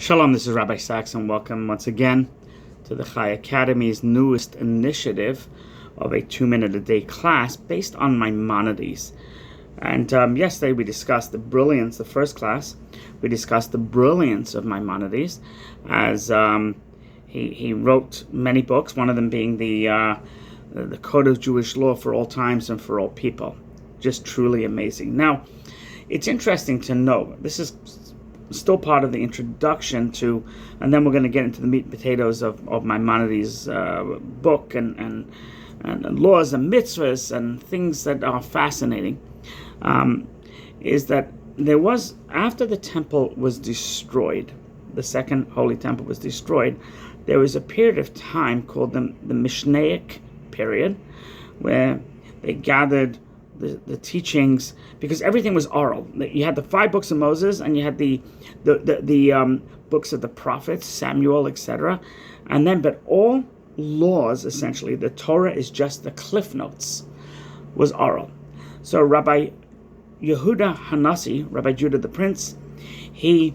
Shalom, this is Rabbi Saacks, and welcome once again to the Chai Academy's newest initiative of a 2-minute-a-day class based on Maimonides. And yesterday we discussed the brilliance, the first class, we discussed the brilliance of Maimonides as he wrote many books, one of them being the Code of Jewish Law for all times and for all people. Just truly amazing. Now, it's interesting to know, this is still part of the introduction to, and then we're going to get into the meat and potatoes of Maimonides' book and laws and mitzvahs and things that are fascinating, is that there was, after the temple was destroyed, the second holy temple was destroyed, there was a period of time called the Mishnaic period, where they gathered the teachings, because everything was oral. You had the 5 books of Moses, and you had the books of the prophets, Samuel, etc. And then, but all laws, essentially, the Torah is just the cliff notes, was oral. So Rabbi Yehuda Hanassi, Rabbi Judah the Prince, he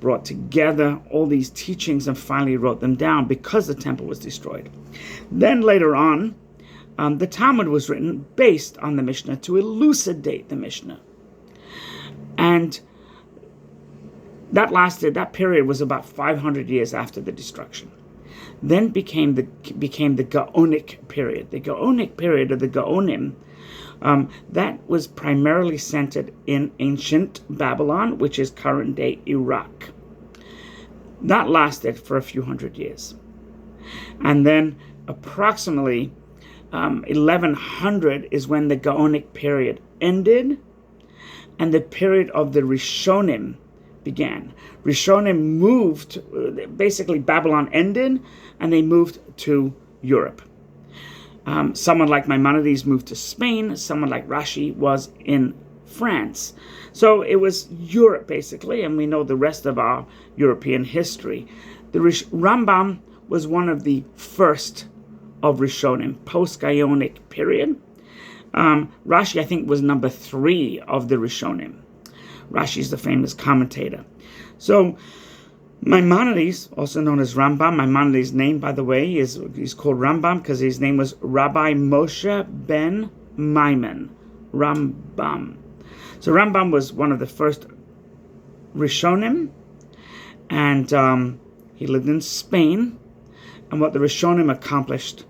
brought together all these teachings and finally wrote them down because the temple was destroyed. Then later on, the Talmud was written based on the Mishnah to elucidate the Mishnah. And that period was about 500 years after the destruction. Then became the Gaonic period. The Gaonic period, of the Gaonim, that was primarily centered in ancient Babylon, which is current-day Iraq. That lasted for a few hundred years. And then approximately 1100 is when the Gaonic period ended, and the period of the Rishonim began. Rishonim moved, basically Babylon ended, and they moved to Europe. Someone like Maimonides moved to Spain, someone like Rashi was in France. So it was Europe, basically, and we know the rest of our European history. The Rambam was one of the first of Rishonim, post-Gaonic period. Rashi, I think, was number 3 of the Rishonim. Rashi is the famous commentator. So Maimonides, also known as Rambam, Maimonides' name, by the way, he's called Rambam because his name was Rabbi Moshe ben Maimon, Rambam. So Rambam was one of the first Rishonim, and he lived in Spain. And what the Rishonim accomplished